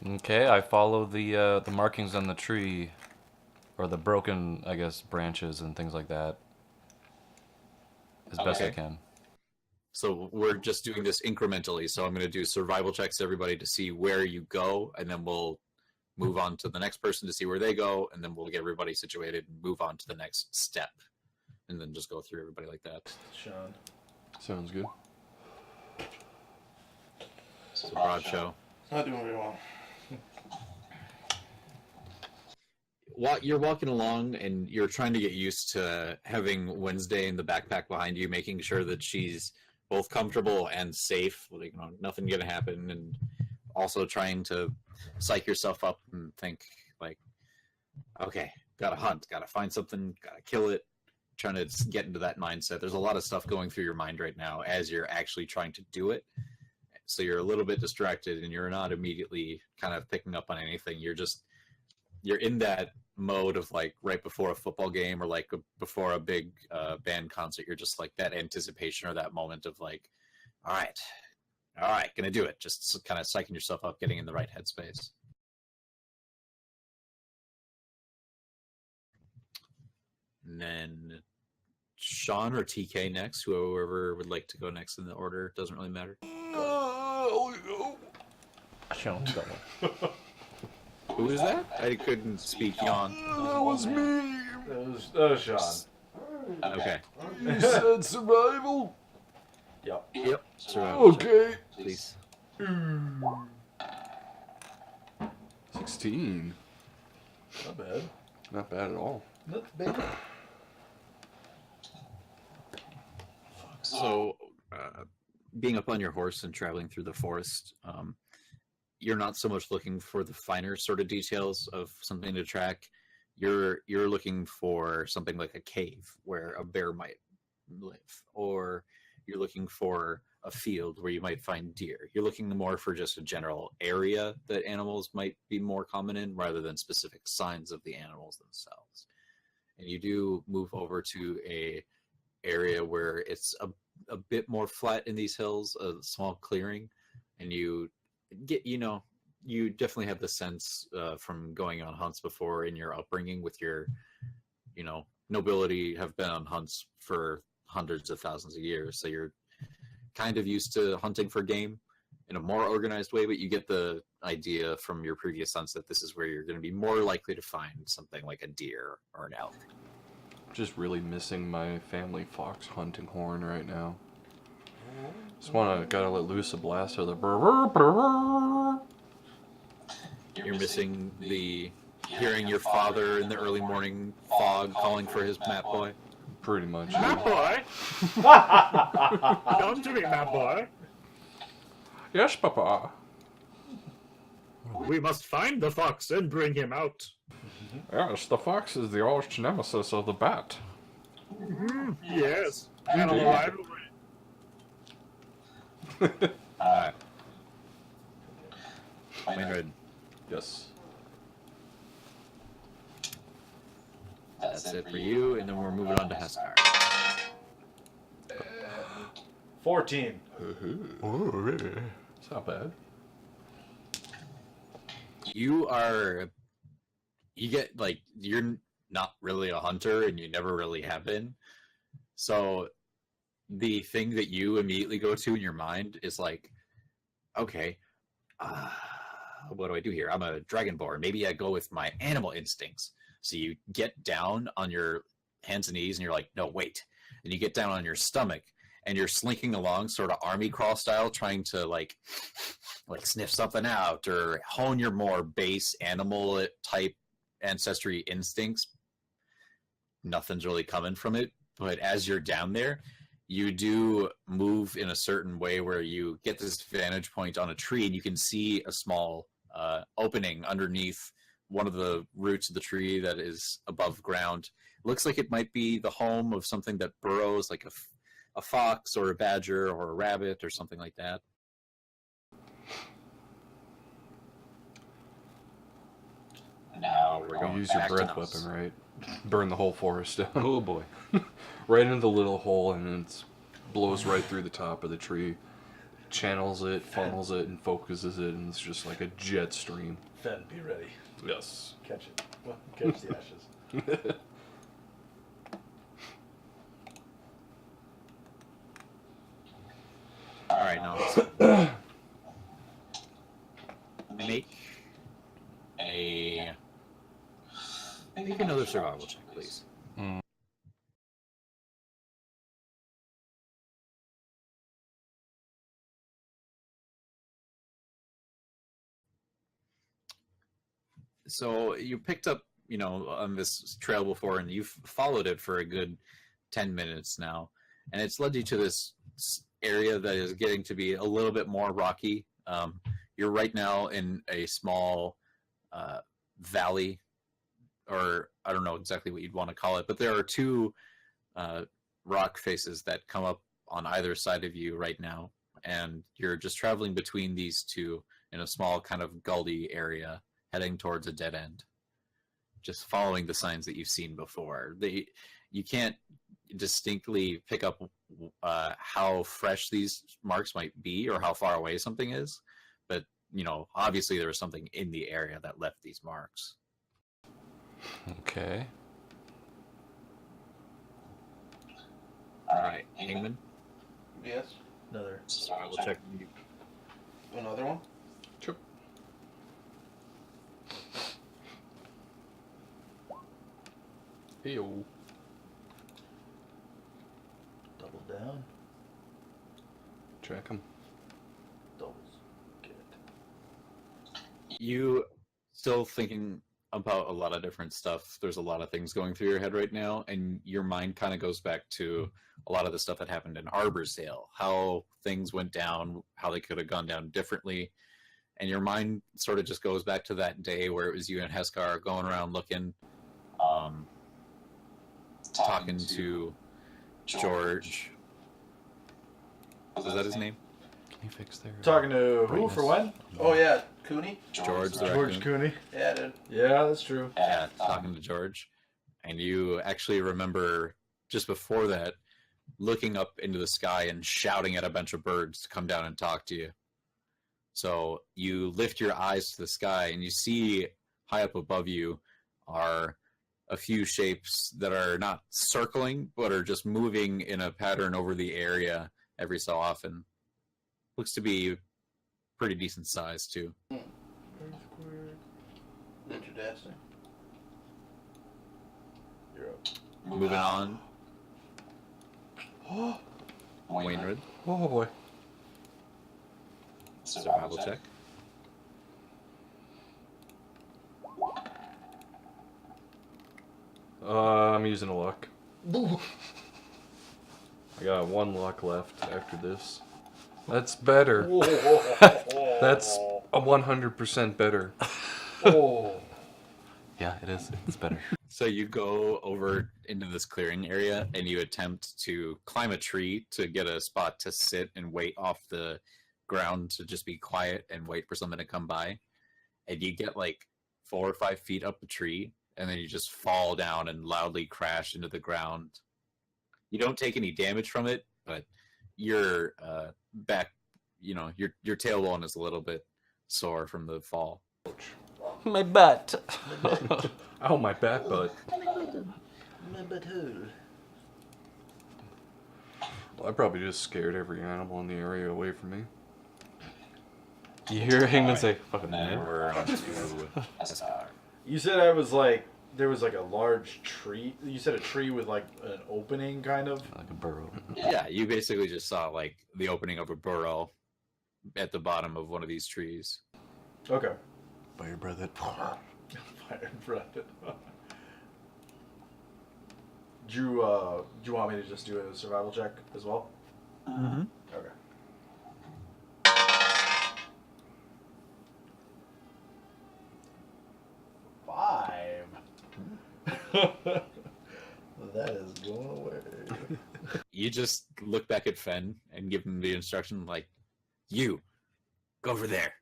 Okay, I follow the markings on the tree, or the broken, I guess, branches and things like that, as best I Okay. can. So we're just doing this incrementally. So I'm going to do survival checks to everybody to see where you go, and then we'll move on to the next person to see where they go, and then we'll get everybody situated and move on to the next step, and then just go through everybody like that. Sean. Sounds good. It's a broad show. Not doing very well. You're walking along and you're trying to get used to having Wednesday in the backpack behind you, making sure that she's both comfortable and safe. Like, nothing gonna happen, and also trying to psych yourself up and think like, okay, gotta hunt, gotta find something, gotta kill it. Trying to get into that mindset. There's a lot of stuff going through your mind right now as you're actually trying to do it. So you're a little bit distracted and you're not immediately kind of picking up on anything. You're in that mode of like right before a football game or like before a big band concert. You're just like that anticipation or that moment of like, all right, gonna do it. Just kind of psyching yourself up, getting in the right headspace. And then Sean or TK next, whoever would like to go next in the order. Doesn't really matter. Sean, Who is that? I couldn't speak. Yawn. That was me. That was Sean. Okay. You said survival. Yep. Yep. Survival Okay. check, please. 16. Not bad. Not bad at all. Not bad. So, being up on your horse and traveling through the forest, you're not so much looking for the finer sort of details of something to track. You're looking for something like a cave where a bear might live, or you're looking for a field where you might find deer. You're looking more for just a general area that animals might be more common in, rather than specific signs of the animals themselves. And you do move over to a area where it's a bit more flat in these hills, a small clearing, and you get, you definitely have the sense from going on hunts before in your upbringing with your, nobility have been on hunts for hundreds of thousands of years. So you're kind of used to hunting for game in a more organized way, but you get the idea from your previous hunts that this is where you're going to be more likely to find something like a deer or an elk. Just really missing my family fox hunting horn right now. Just gotta let loose a blast of the brr, brr, brr. You're missing the hearing your father in the early morning fog calling for his Map Boy. Pretty much. Map boy! Come to me, map boy! Yes, Papa. We must find the fox and bring him out. Yes, the fox is the arch nemesis of the bat. Yes, animal rivalry. Alright. Maynard, Yes. that's it for you, and then we're moving on to Heskar. 14. It's not bad. You're not really a hunter, and you never really have been. So the thing that you immediately go to in your mind is like, okay, what do I do here? I'm a dragonborn. Maybe I go with my animal instincts. So you get down on your hands and knees, and you're like, no, wait. And you get down on your stomach, and you're slinking along, sort of army crawl style, trying to like sniff something out or hone your more base animal type ancestry instincts. Nothing's really coming from it, but as you're down there, you do move in a certain way where you get this vantage point on a tree, and you can see a small opening underneath one of the roots of the tree that is above ground. It looks like it might be the home of something that burrows, like a fox or a badger or a rabbit or something like that. Now we're You going use your back to breath us. weapon, right? Burn the whole forest down. Oh boy. Right into the little hole, and it blows right through the top of the tree. channels it, funnels it, and focuses it, and it's just like a jet stream. Fen, be ready. Yes. Catch it. Well, catch the ashes. All right, now make another survival check, please. So you picked up, on this trail before, and you've followed it for a good 10 minutes now, and it's led you to this area that is getting to be a little bit more rocky. You're right now in a small valley, or I don't know exactly what you'd want to call it, but there are two rock faces that come up on either side of you right now, and you're just traveling between these two in a small kind of gully area, heading towards a dead end, just following the signs that you've seen before. You can't distinctly pick up how fresh these marks might be or how far away something is, but obviously there was something in the area that left these marks. Okay. All right, Hangman. Yes. Another. Survival check. Another one? Sure. Heyo. Double down. Track him. Doubles. Get. You still thinking about a lot of different stuff. There's a lot of things going through your head right now, and your mind kind of goes back to a lot of the stuff that happened in Arborsdale, how things went down, how they could have gone down differently. And your mind sort of just goes back to that day where it was you and Heskar going around looking, talking to George. Was that his name? Can you fix their... Talking to who brightness? for when? Oh yeah, Cooney. George the George raccoon. Cooney. Yeah, dude. Yeah, that's true. Yeah, talking to George. And you actually remember just before that looking up into the sky and shouting at a bunch of birds to come down and talk to you. So you lift your eyes to the sky and you see high up above you are a few shapes that are not circling, but are just moving in a pattern over the area every so often. Looks to be pretty decent size too. Ninja Dancing. You're up. Moving on, Oh, Wainwright, Oh boy. survival check. I'm using a luck. I got one luck left after this. That's better. That's a 100% better. Oh. Yeah, it is. It's better. So you go over into this clearing area and you attempt to climb a tree to get a spot to sit and wait off the ground to just be quiet and wait for something to come by. And you get like 4 or 5 feet up the tree and then you just fall down and loudly crash into the ground. You don't take any damage from it, but your back, your tailbone is a little bit sore from the fall. My butt. Oh, my back butt. My butthole. Well, I probably just scared every animal in the area away from me. You hear Hangman say, fucking And man. we're on to Heskar. You said there was like a large tree. You said a tree with like an opening, kind of. Like a burrow. Yeah, you basically just saw like the opening of a burrow at the bottom of one of these trees. Okay. Fire breath it. Fire breath. Do you want me to just do a survival check as well? Mm-hmm. Okay. Five. That is going away. You just look back at Fen and give him the instruction like, you, go over there.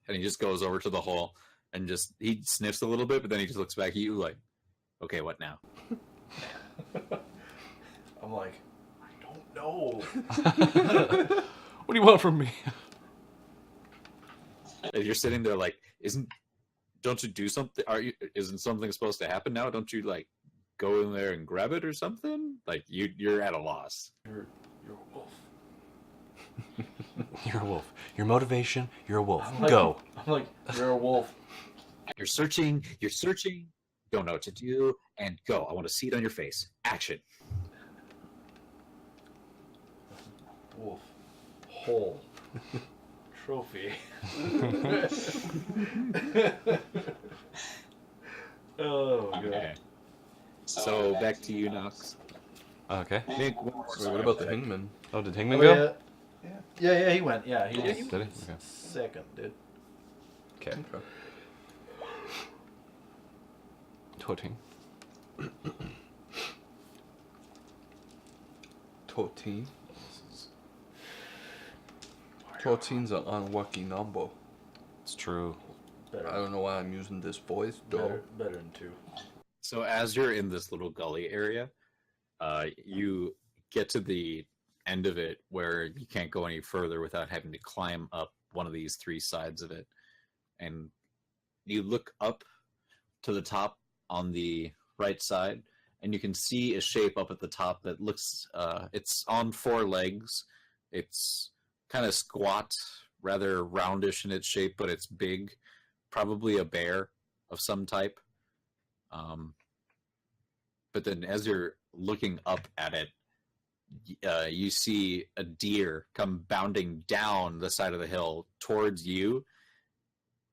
And he just goes over to the hole and he sniffs a little bit, but then he just looks back at you like, okay, what now? I'm like, I don't know. What do you want from me? And you're sitting there like, don't you do something? Isn't something supposed to happen now? Don't you like go in there and grab it or something? Like you're at a loss. You're a wolf. You're a wolf. Your motivation, you're a wolf. I'm like- Go. I'm like, you're a wolf. You're searching, don't know what to do, and go. I want to see it on your face. Action. Wolf. Hole. Trophy. Oh, God. Okay. So back to you, Nox. Okay. Nick, Wait, what about the Hingman? Oh, did Hingman Oh, go? yeah, he went. Yeah, he was Did he? Okay. second, dude. Okay. Toting. Totin. Totin's an unlucky number. It's true. Better, I don't know why I'm using this voice, though. better than 2. So as you're in this little gully area, you get to the end of it where you can't go any further without having to climb up one of these 3 sides of it. And you look up to the top on the right side, and you can see a shape up at the top that looks, it's on 4 legs. It's kind of squat, rather roundish in its shape, but it's big. Probably a bear of some type. But then as you're looking up at it, you see a deer come bounding down the side of the hill towards you,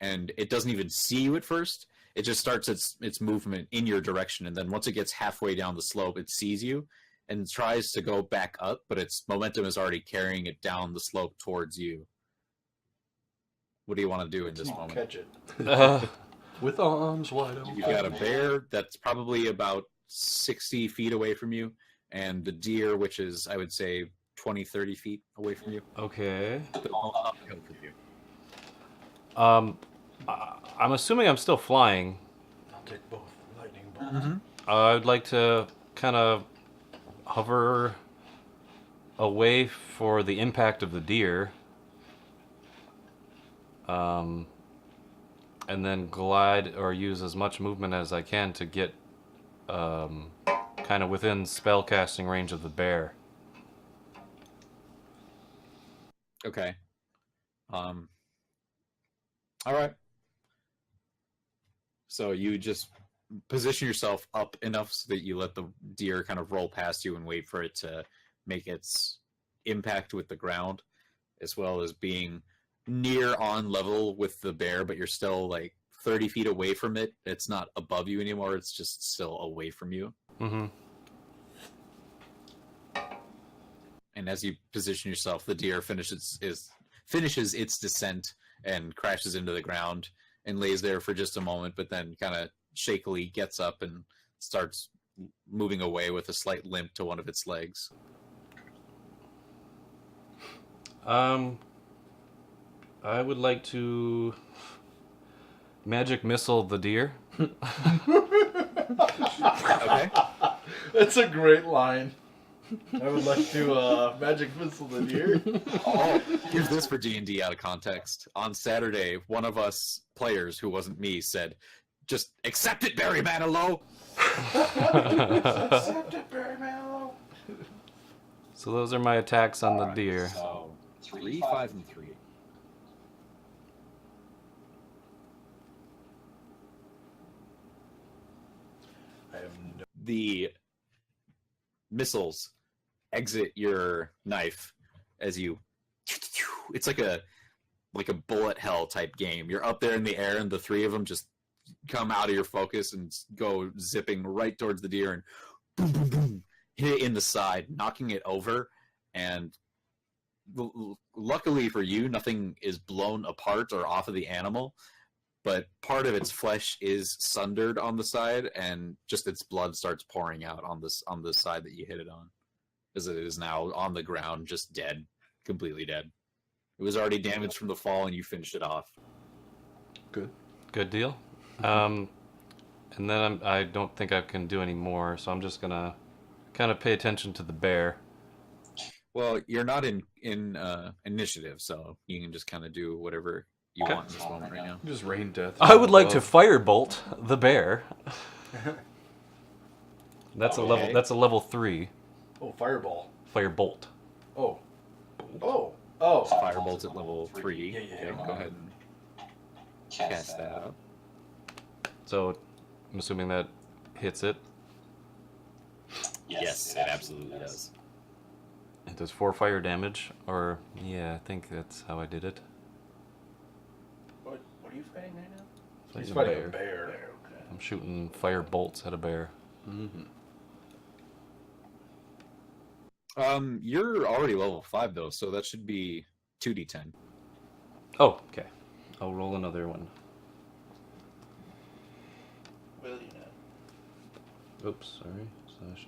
and it doesn't even see you at first. It just starts its movement in your direction, and then once it gets halfway down the slope, it sees you and tries to go back up, but its momentum is already carrying it down the slope towards you. What do you want to do in this moment? Catch it. With arms wide open. You've got a bear that's probably about 60 feet away from you, and the deer, which is, I would say, 20, 30 feet away from you. Okay. They're all uphill from you. I'm assuming I'm still flying. I'll take both lightning bolts. I'd like to kind of hover away for the impact of the deer. And then glide or use as much movement as I can to get kind of within spellcasting range of the bear. Okay. All right. So you just position yourself up enough so that you let the deer kind of roll past you and wait for it to make its impact with the ground, as well as being near on level with the bear, but you're still like 30 feet away from it. It's not above you anymore. It's just still away from you. Mm-hmm. And as you position yourself, the deer finishes its descent and crashes into the ground and lays there for just a moment, but then kind of shakily gets up and starts moving away with a slight limp to one of its legs. I would like to magic missile the deer. Okay. That's a great line. I would like to magic missile the deer. Oh, here's this for D&D out of context. On Saturday, one of us players, who wasn't me, said, "Just accept it, Barry Manilow." Accept it, Barry Manilow. So those are my attacks on the deer. So 3, 5, and 3. I have no. The missiles exit your knife as you. It's like a bullet hell type game. You're up there in the air, and the 3 of them just come out of your focus and go zipping right towards the deer and boom, boom, boom, hit it in the side, knocking it over. And luckily for you, nothing is blown apart or off of the animal, but part of its flesh is sundered on the side, and just its blood starts pouring out on the side that you hit it on, as it is now on the ground, just dead, completely dead. It was already damaged from the fall, and you finished it off. Good. Good deal. And then I don't think I can do any more, so I'm just gonna kind of pay attention to the bear. Well, you're not in initiative, so you can just kind of do whatever you want in this moment right now. Just rain death. I would like to above. firebolt the bear. That's a level. Okay. That's a level 3 Oh, fireball. firebolt. Oh. Oh. Oh. Firebolt's at level 3. Yeah, yeah, Okay, yeah. go ahead and cast that out. So, I'm assuming that hits it. Yes, it absolutely does. It does 4 fire damage, or yeah, I think that's how I did it. What are you fighting right now? Fighting He's fighting a bear. Okay. I'm shooting fire bolts at a bear. Mhm. You're already level 5 though, so that should be 2d10. Oh, okay. I'll roll another one. Will you now? Oops, sorry. Slash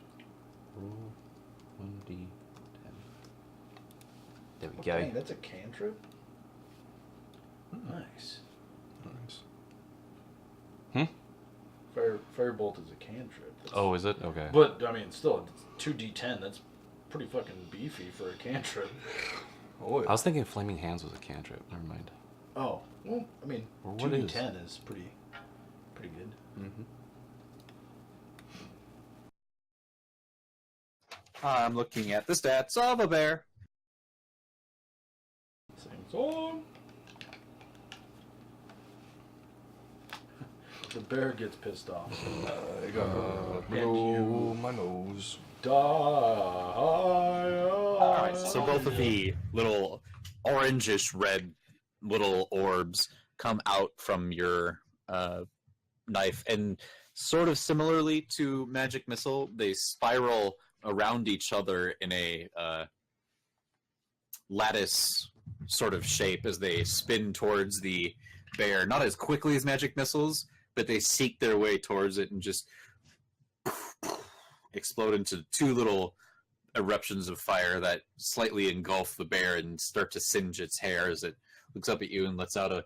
roll 1d10. There we Dang, go. that's a cantrip? Nice. Nice. Firebolt is a cantrip. That's- Oh, is it? Okay. But, I mean, still, it's 2d10. That's pretty fucking beefy for a cantrip. Oh, I was thinking Flaming Hands was a cantrip. Never mind. Oh, well, I mean, Well, what 2d10 is pretty good. Mm-hmm. I'm looking at the stats of a bear. Sing song. The bear gets pissed off. I got blow my nose. Die. Alright, so both of the little orangish red little orbs come out from your knife, and sort of similarly to Magic Missile, they spiral around each other in a lattice sort of shape as they spin towards the bear. Not as quickly as Magic Missiles, but they seek their way towards it and just explode into 2 little eruptions of fire that slightly engulf the bear and start to singe its hair as it looks up at you and lets out a...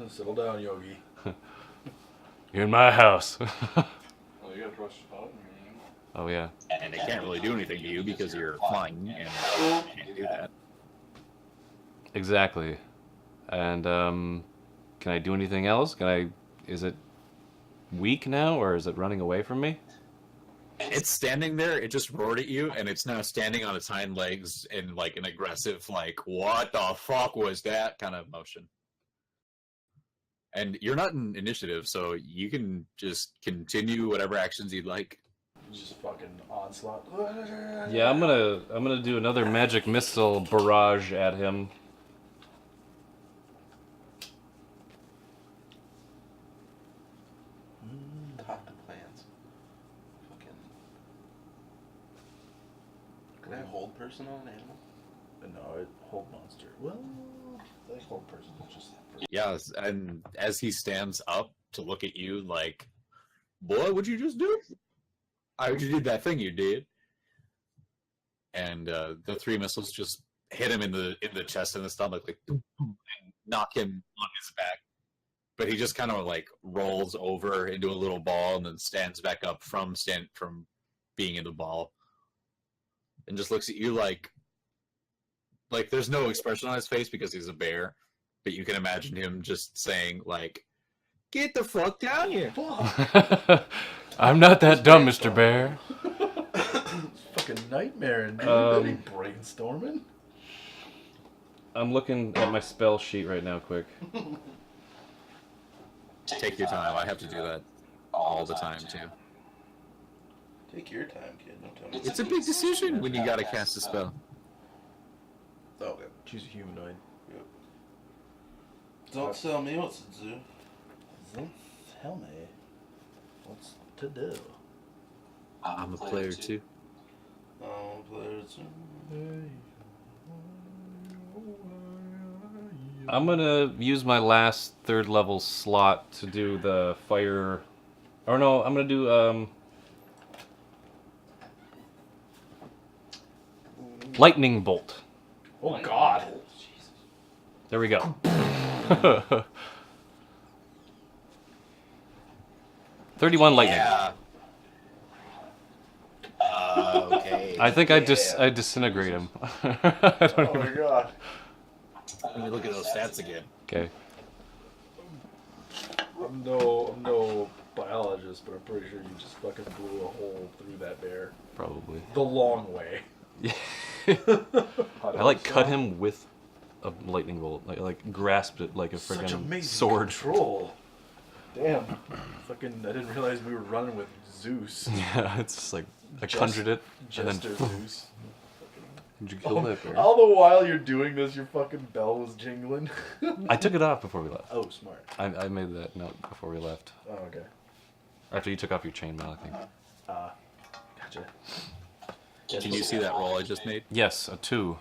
Settle down, Yogi. You're in my house. Oh, you gotta rush out. Oh, yeah. And they can't really do anything to you because you're flying and can't do that. Exactly. And, can I do anything else? Is it weak now, or is it running away from me? It's standing there, it just roared at you, and it's now standing on its hind legs in like an aggressive, like, what the fuck was that kind of motion. And you're not in initiative, so you can just continue whatever actions you'd like. Just fucking onslaught. Yeah, I'm gonna do another magic missile barrage at him. Talk to plants. Fucking. Can I hold person on an animal? No, it hold monster. Well, I hold person is just. Yeah, and as he stands up to look at you like, boy, what'd you just do? I heard you did that thing you did. And the 3 missiles just hit him in the chest and the stomach, like, boom, boom, and knock him on his back. But he just kind of like rolls over into a little ball and then stands back up from being in the ball, and just looks at you like there's no expression on his face because he's a bear, but you can imagine him just saying like, "Get the fuck down here!" I'm not that dumb, Mr. Bear. Fucking nightmare, dude. Brainstorming. I'm looking at my spell sheet right now, quick. Take your time. I have to do that all the time too. Take your time, kid. Don't tell me. It's a big decision when you gotta cast a spell. Oh, okay. Choose a humanoid. Don't tell me what to do. Don't tell me what's to do. I'm a player too. Oh, players. I'm gonna use my last 3rd level slot to do the fire. Or no, I'm gonna do lightning bolt. Oh God. There we go. 31 lightning. Yeah. Okay. I think I disintegrate him. I don't Oh my even... god. Let me look at those stats again. Okay. I'm no biologist, but I'm pretty sure you just fucking blew a hole through that bear. Probably. The long way. Yeah. I like cut him with a lightning bolt. Like grasped it like a Such friggin' amazing sword. control. Damn. Fucking, I didn't realize we were running with Zeus. Yeah, it's just like I Just- conjured it and Jester then Zeus. Did you kill that bear? All the while you're doing this, your fucking bell was jingling. I took it off before we left. Oh, smart. I made that note before we left. Oh, okay. After you took off your chainmail, I think. Gotcha. Can you see that roll I just made? Yes, a 2.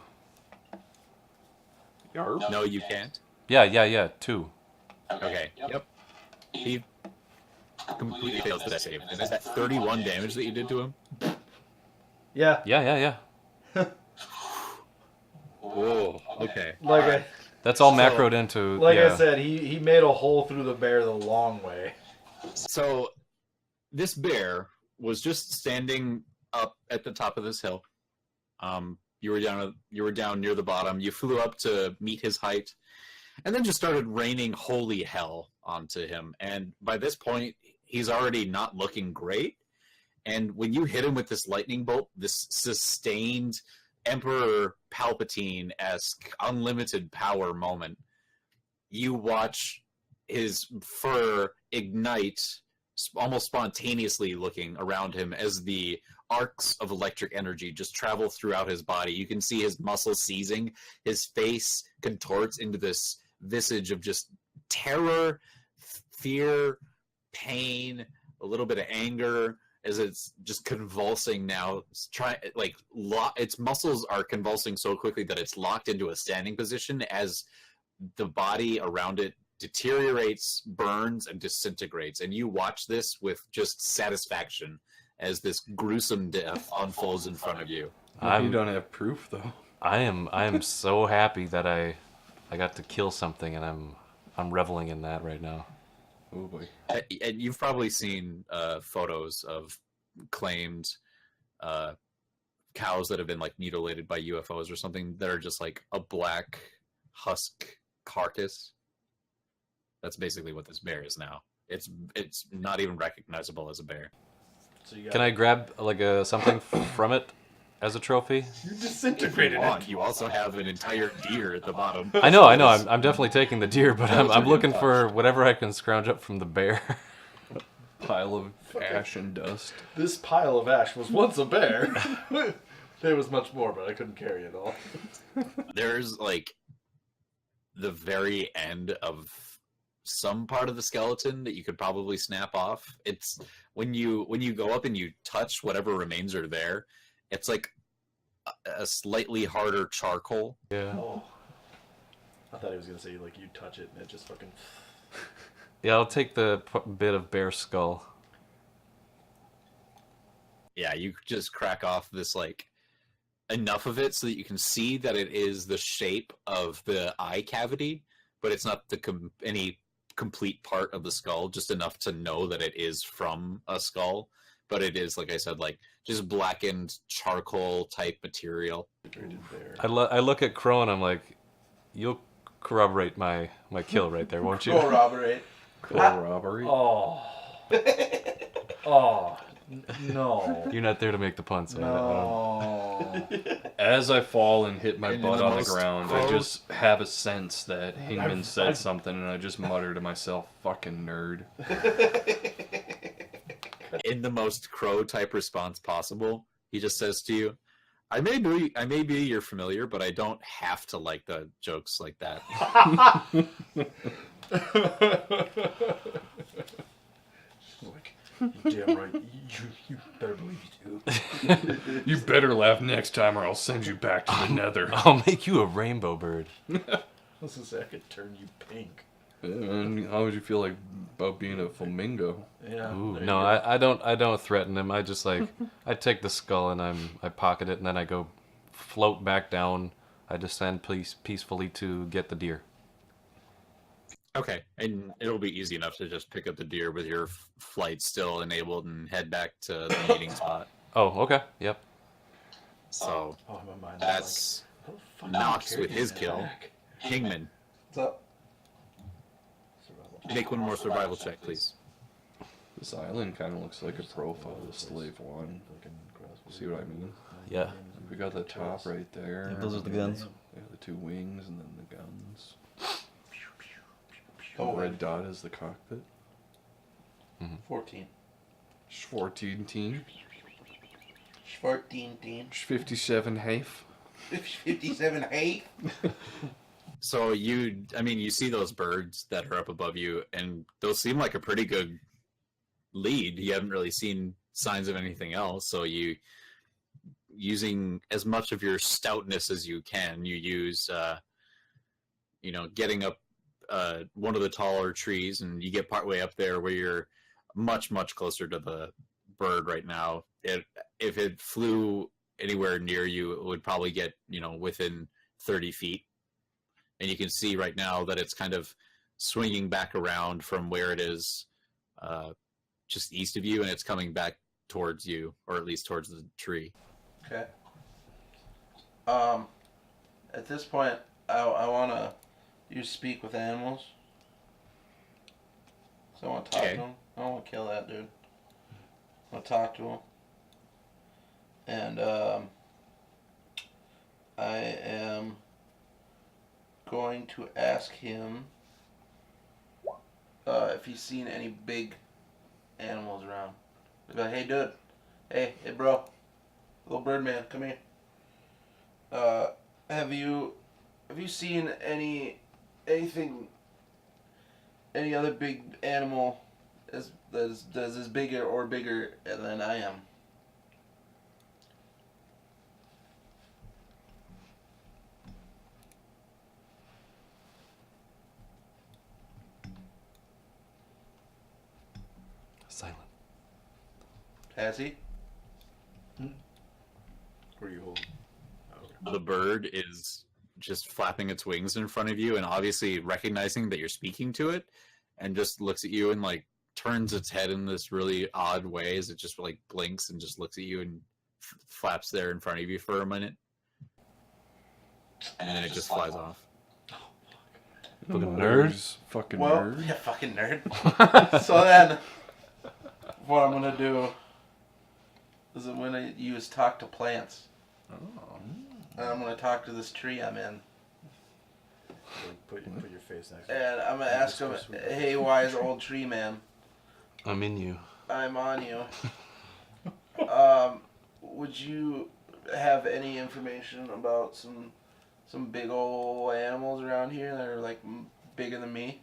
No, you can't. Yeah, 2. Okay. Yep. He completely fails that save. And is that 31 damage that you did to him? Yeah. Yeah. Whoa. Okay. That's all So, macroed into. Like yeah. I said, he made a hole through the bear the long way. So, this bear was just standing up at the top of this hill. You were down near the bottom. You flew up to meet his height, and then just started raining holy hell onto him. And by this point, he's already not looking great. And when you hit him with this lightning bolt, this sustained Emperor Palpatine-esque unlimited power moment, you watch his fur ignite almost spontaneously looking around him as the arcs of electric energy just travel throughout his body. You can see his muscles seizing. His face contorts into this visage of just terror, fear, pain, a little bit of anger, as it's just convulsing now. Its muscles are convulsing so quickly that it's locked into a standing position as the body around it deteriorates, burns, and disintegrates. And you watch this with just satisfaction as this gruesome death unfolds in front of you. You don't have proof, though. I am so happy that I got to kill something, and I'm reveling in that right now. Oh boy. And you've probably seen photos of claimed cows that have been like mutilated by UFOs or something that are just like a black husk carcass. That's basically what this bear is now. It's not even recognizable as a bear. So you Can I grab like something from it as a trophy? You disintegrated it. You also have an entire deer at the bottom. I know. I'm definitely taking the deer, but I'm looking for whatever I can scrounge up from the bear. Pile of ash and dust. This pile of ash was once a bear. There was much more, but I couldn't carry it all. There's like the very end of some part of the skeleton that you could probably snap off. It's when you go up and you touch whatever remains are there, it's like a slightly harder charcoal. Yeah. Oh. I thought he was gonna say like you touch it and it just fucking. Yeah, I'll take the bit of bear skull. Yeah, you just crack off this like enough of it so that you can see that it is the shape of the eye cavity, but it's not any complete part of the skull, just enough to know that it is from a skull. But it is, like I said, like just blackened charcoal type material. I look at Crow and I'm like, you'll corroborate my kill right there, won't you? Corroborate. Corroborate. Oh. Oh. No. You're not there to make the puns. So No. As I fall and hit my And butt the on the most ground, I gross- just have a sense that Hingman said I've- something, and I just mutter to myself, "Fucking nerd." In the most crow type response possible, he just says to you, I may be your familiar, but I don't have to like the jokes like that. Like, you're damn right. You better believe you do. You better laugh next time, or I'll send you back to the Nether. I'll make you a rainbow bird. This is I could turn you pink. And how would you feel like about being a flamingo? Yeah. Ooh, there you no, go. I don't threaten him. I just like I take the skull and I pocket it and then I go float back down. I descend peacefully to get the deer. Okay, and it'll be easy enough to just pick up the deer with your flight still enabled and head back to the meeting spot. Oh, okay. Yep. So Oh, in my mind. that's I'm like, how the fuck Knox do you with carry his that kill. back? Kingman. What's up? Survival. Make one more survival check, please. This island kind of looks like a profile of Slave One. See what I mean? Yeah. We got the top right there. Yeah, those are the guns. Yeah, the two wings and then the guns. Oh, The red dot is the cockpit. 14. 14 team. 14 teen. 57 half. 57 8. So you see those birds that are up above you, and those seem like a pretty good lead. You haven't really seen signs of anything else, so you, using as much of your stoutness as you can, you use, getting up one of the taller trees, and you get partway up there where you're much, much closer to the bird right now. If it flew anywhere near you, it would probably get, within 30 feet. And you can see right now that it's kind of swinging back around from where it is just east of you, and it's coming back towards you, or at least towards the tree. Okay. At this point, I want to use speak with animals. So I want to talk to him. I don't want to kill that dude. I want to talk to him. And I am going to ask him if he's seen any big animals around. I'll be like, hey dude, hey bro, little bird man, come here. Have you seen any other big animal that's as bigger or bigger than I am? Silent. Has he? Where are you holding? The bird is just flapping its wings in front of you, and obviously recognizing that you're speaking to it, and just looks at you and turns its head in this really odd way as it just blinks and just looks at you and flaps there in front of you for a minute, and then it just flies off. Fucking nerd. Fucking Well, nerd. yeah, fucking nerd. So then, what I'm gonna do is I'm gonna use talk to plants. Oh. And I'm gonna talk to this tree I'm in. Put your face next to it. And I'm gonna ask him, hey, wise old tree man, I'm in you. I'm on you. Would you have any information about some big old animals around here that are bigger than me?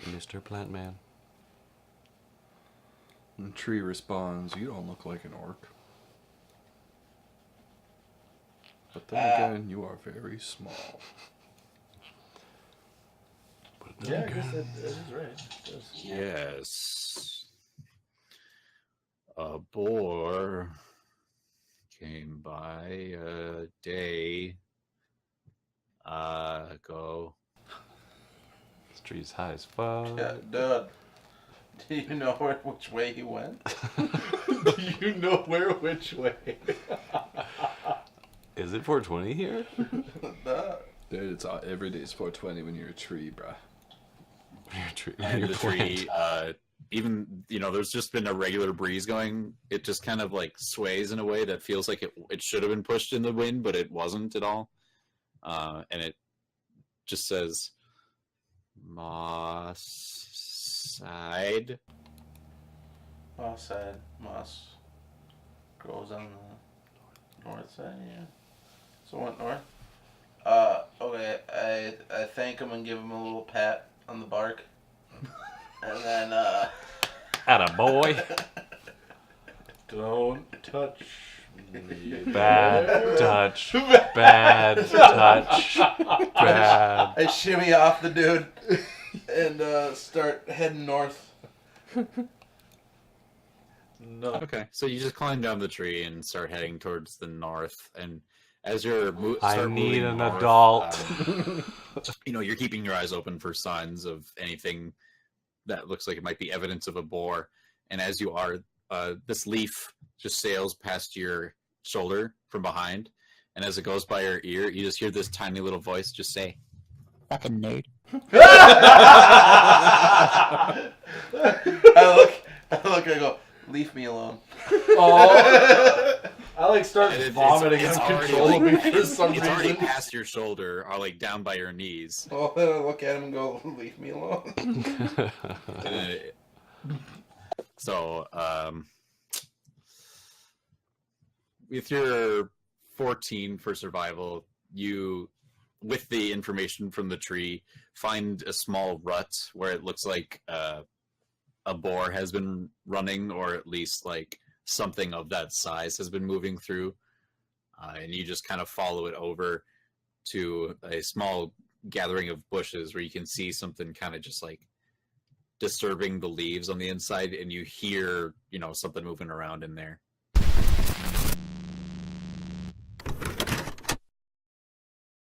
Mr. Plant Man. And tree responds, you don't look like an orc. But then again, you are very small. But then Yeah, I again- guess that is right. It does. Yes. A boar came by a day ago. This tree's high as fuck. Yeah, dude. Do you know which way he went? Do you know which way? Is it 420 here? Duh. Dude, it's every day it's 420 when you're a tree, bruh. And the tree, even, there's just been a regular breeze going. It just kind of sways in a way that feels like it should have been pushed in the wind, but it wasn't at all. And it just says, Moss side. Moss side. Moss grows on the north side, yeah. So what, north? Okay, I thank him and give him a little pat on the bark. And then, Atta boy. Don't touch me. Bad touch. Bad touch. Bad. I shimmy off the dude and start heading north. No. Okay, so you just climb down the tree and start heading towards the north, and as you're I need an adult. you're keeping your eyes open for signs of anything that looks like it might be evidence of a boar. And as you are, this leaf just sails past your shoulder from behind. And as it goes by your ear, you just hear this tiny little voice just say, "Fucking nerd." I look, I go, leave me alone. Oh, I like start And vomiting it's already, uncontrollably like, for some it's already reason. past your shoulder, or like down by your knees. Well, then I look at him and go, leave me alone. So, with your 14 for survival, you, with the information from the tree, find a small rut where it looks like a boar has been running, or at least like something of that size has been moving through. And you just kind of follow it over to a small gathering of bushes where you can see something kind of just like disturbing the leaves on the inside, and you hear, something moving around in there.